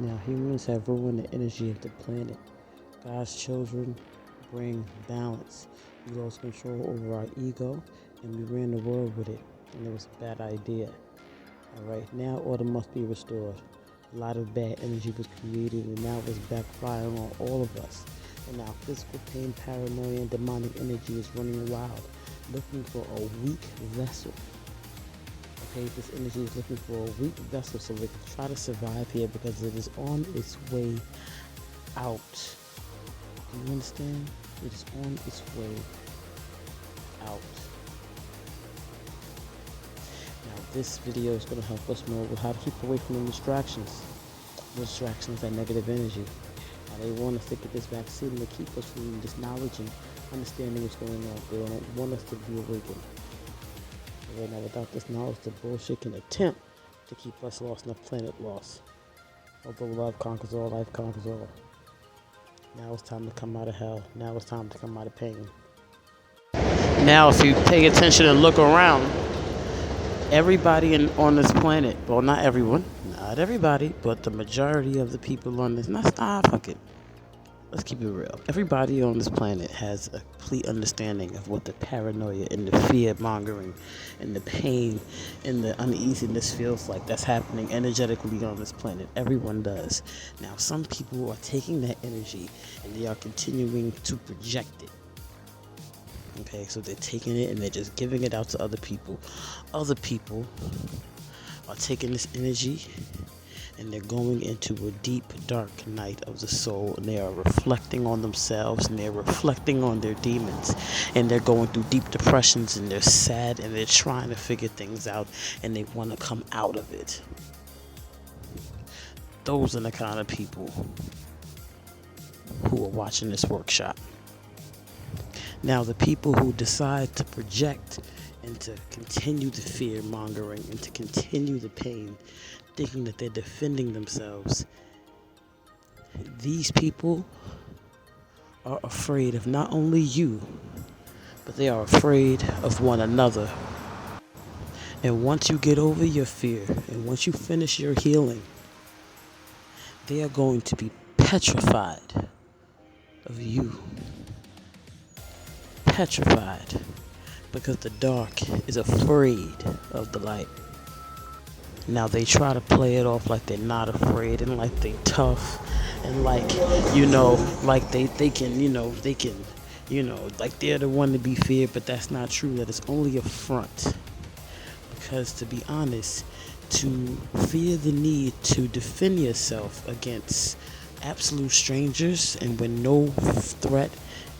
Now, humans have ruined the energy of the planet. God's children bring balance. We lost control over our ego, and we ran the world with it, and it was a bad idea. Alright, now order must be restored. A lot of bad energy was created, and now it's backfiring on all of us. And now physical pain, paranoia, and demonic energy is running wild, looking for a weak vessel. Okay, this energy is looking for a weak vessel so it can try to survive here because it is on its way out. Do you understand? It is on its way out. Now, this video is going to help us know how to keep away from the distractions. Distractions are negative energy. Now, they want us to get this vaccine to keep us from this knowledge and understanding what's going on. They don't want us to be awakened. Right now, without this knowledge, the bullshit can attempt to keep us lost and the planet lost. Although love conquers all, life conquers all. Now it's time to come out of hell. Now it's time to come out of pain. Now, if you pay attention and look around, everybody on this planet, well, not everyone, not everybody, but the majority of the people on this, fuck it. Let's keep it real. Everybody on this planet has a complete understanding of what the paranoia and the fear mongering and the pain and the uneasiness feels like that's happening energetically on this planet. Everyone does. Now, some people are taking that energy and they are continuing to project it. Okay, so they're taking it and they're just giving it out to other people. Other people are taking this energy and they're going into a deep, dark night of the soul, and they are reflecting on themselves, and they're reflecting on their demons, and they're going through deep depressions, and they're sad, and they're trying to figure things out, and they want to come out of it. Those are the kind of people who are watching this workshop. Now, the people who decide to project and to continue the fear mongering and to continue the pain, thinking that they're defending themselves, these people are afraid of not only you, but they are afraid of one another. And once you get over your fear, and once you finish your healing, they are going to be petrified of you. Petrified. Because the dark is afraid of the light. Now they try to play it off like they're not afraid and like they tough and like, like they can, like they're the one to be feared, but that's not true. That is only a front. Because to be honest, to fear the need to defend yourself against absolute strangers and when no threat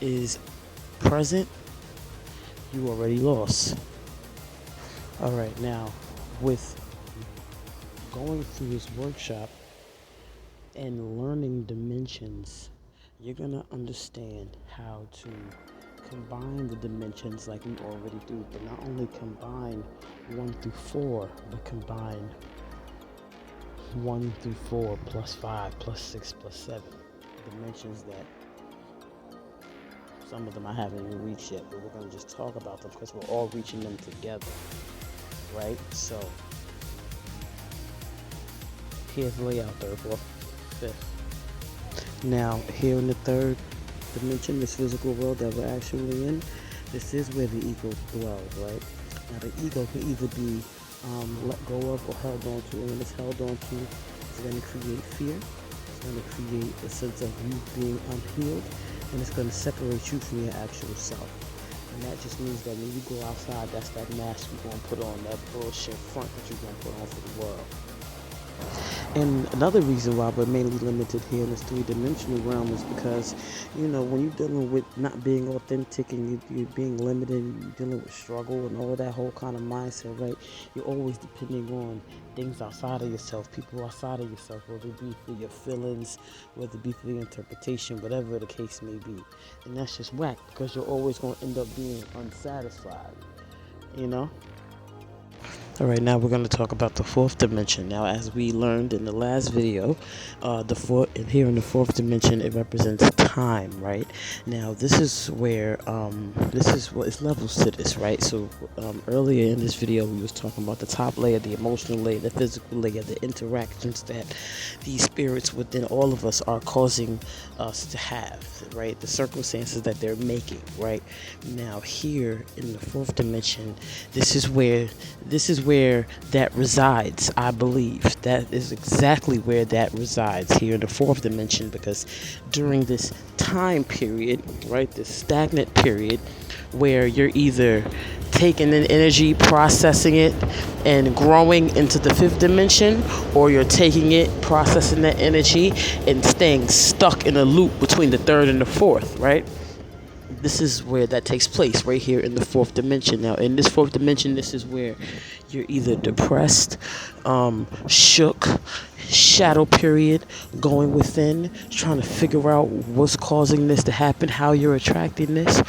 is present, you already lost. Alright, now with going through this workshop and learning dimensions, you're gonna understand how to combine the dimensions like we already do, but not only combine 1 through 4, but combine 1 through 4 plus 5 plus 6 plus 7 dimensions that some of them I haven't even reached yet, but we're going to just talk about them because we're all reaching them together, right? So, here's the layout, third, fourth, fifth. Now, here in the third dimension, this physical world that we're actually in, this is where the ego dwells, right? Now, the ego can either be let go of or held on to, and when it's held on to, it's going to create fear, it's going to create a sense of you being unhealed, and it's going to separate you from your actual self. And that just means that when you go outside, that's that mask you're going to put on, that bullshit front that you're going to put on for the world. And another reason why we're mainly limited here in this three-dimensional realm is because, when you're dealing with not being authentic and you're being limited, you're dealing with struggle and all that whole kind of mindset, right? You're always depending on things outside of yourself, people outside of yourself, whether it be for your feelings, whether it be for your interpretation, whatever the case may be. And that's just whack because you're always going to end up being unsatisfied, Alright, now we're going to talk about the fourth dimension. Now, as we learned in the last video, here in the fourth dimension, it represents time, right? Now, this is where, it's levels to this, right? So, earlier in this video, we was talking about the top layer, the emotional layer, the physical layer, the interactions that these spirits within all of us are causing us to have, right? The circumstances that they're making, right? Now here in the fourth dimension, this is where that resides. I believe that is exactly where that resides, here in the fourth dimension, because during this time period, right, this stagnant period, where you're either taking in energy, processing it, and growing into the fifth dimension, or you're taking it, processing that energy, and staying stuck in a loop between the third and the fourth, right? This is where that takes place, right here in the fourth dimension. Now, in this fourth dimension, this is where you're either depressed, shook, shadow period, going within, trying to figure out what's causing this to happen, how you're attracting this,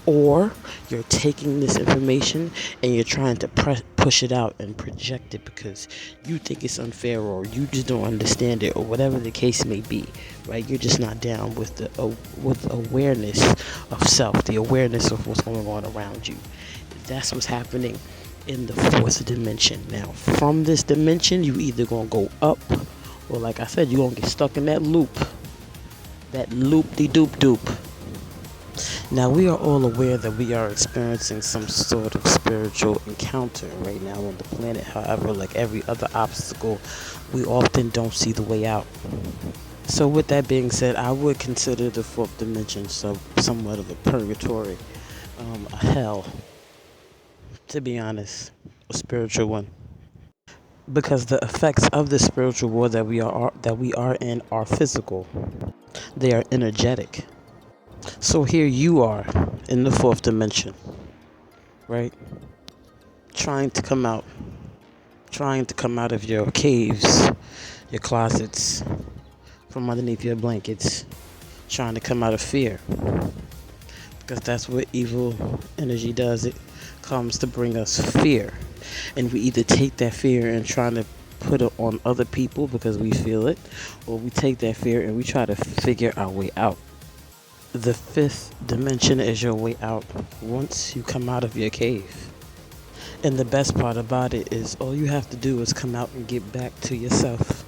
or you're taking this information and you're trying to push it out and project it because you think it's unfair, or you just don't understand it, or whatever the case may be, right? You're just not down with the with awareness of self, the awareness of what's going on around you. That's what's happening in the fourth dimension. Now, from this dimension, you either gonna go up, or like I said, you're gonna get stuck in that loop, de doop doop. Now, we are all aware that we are experiencing some sort of spiritual encounter right now on the planet. However, like every other obstacle, we often don't see the way out. So with that being said, I would consider the fourth dimension somewhat of a purgatory, a hell, to be honest, a spiritual one. Because the effects of the spiritual war that we are in are physical. They are energetic. So here you are in the fourth dimension, right? Trying to come out of your caves, your closets, from underneath your blankets, trying to come out of fear. Because that's what evil energy does. It comes to bring us fear. And we either take that fear and try to put it on other people because we feel it, or we take that fear and we try to figure our way out. The fifth dimension is your way out once you come out of your cave. And the best part about it is all you have to do is come out and get back to yourself.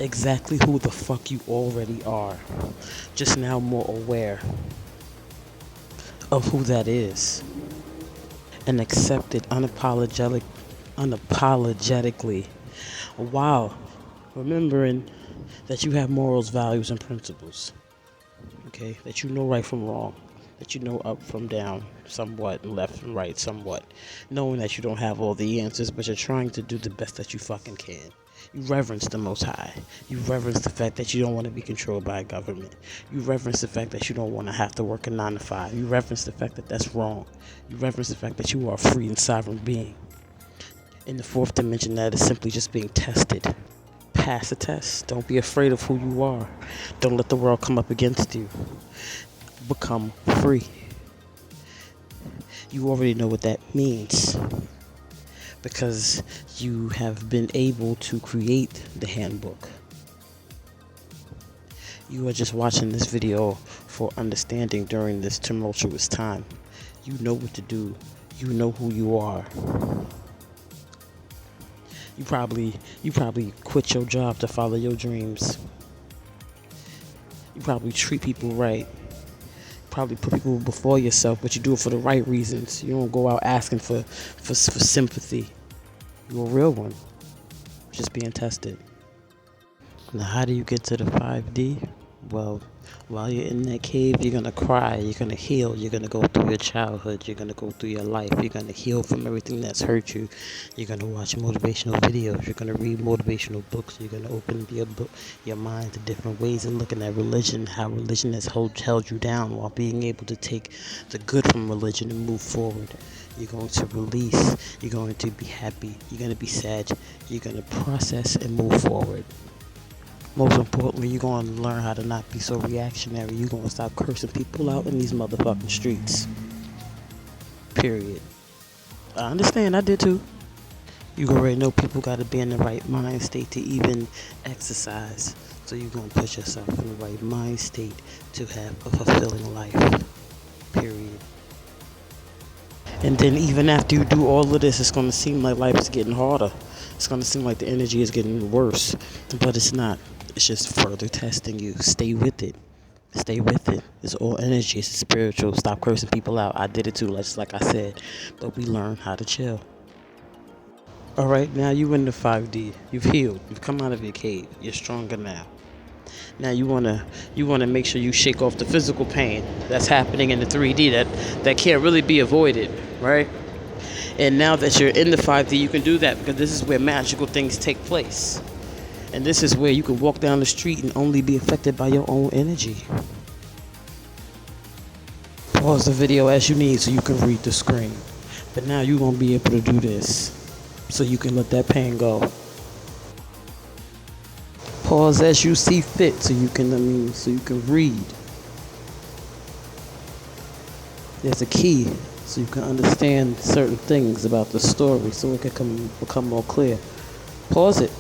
Exactly who the fuck you already are. Just now more aware of who that is. And accept it unapologetically. While remembering that you have morals, values, and principles. Okay, that you know right from wrong, that you know up from down somewhat, and left from right somewhat, knowing that you don't have all the answers, but you're trying to do the best that you fucking can. You reverence the Most High. You reverence the fact that you don't want to be controlled by a government. You reverence the fact that you don't want to have to work a 9 to 5. You reverence the fact that that's wrong. You reverence the fact that you are a free and sovereign being. In the fourth dimension, that is simply just being tested. Pass the test. Don't be afraid of who you are. Don't let the world come up against you. Become free. You already know what that means, because you have been able to create the handbook. You are just watching this video for understanding during this tumultuous time. You know what to do. You know who you are. You probably quit your job to follow your dreams. You probably treat people right. Probably put people before yourself, but you do it for the right reasons. You don't go out asking for sympathy. You're a real one. Just being tested. Now, how do you get to the 5D? Well, while you're in that cave, you're going to cry, you're going to heal, you're going to go through your childhood, you're going to go through your life, you're going to heal from everything that's hurt you, you're going to watch motivational videos, you're going to read motivational books, you're going to open your mind to different ways of looking at religion, how religion has held you down, while being able to take the good from religion and move forward. You're going to release, you're going to be happy, you're going to be sad, you're going to process and move forward. Most importantly, you're going to learn how to not be so reactionary. You're going to stop cursing people out in these motherfucking streets. Period. I understand, I did too. You already know people got to be in the right mind state to even exercise. So you're going to put yourself in the right mind state to have a fulfilling life. Period. And then even after you do all of this, it's going to seem like life is getting harder. It's going to seem like the energy is getting worse. But it's not. It's just further testing you. Stay with it. Stay with it. It's all energy. It's spiritual. Stop cursing people out. I did it too, just like I said. But we learn how to chill. All right, now you in the 5D. You've healed. You've come out of your cave. You're stronger now. Now you wanna make sure you shake off the physical pain that's happening in the 3D that can't really be avoided, right? And now that you're in the 5D, you can do that because this is where magical things take place. And this is where you can walk down the street and only be affected by your own energy. Pause the video as you need so you can read the screen. But now you're going to be able to do this so you can let that pain go. Pause as you see fit so you can read. There's a key so you can understand certain things about the story so it can become more clear. Pause it.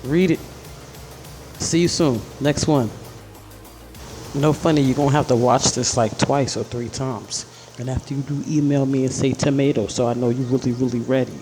Read it. See you soon. Next one. No funny, you're going to have to watch this like twice or 3 times. And after you do, email me and say tomato so I know you're really, really ready.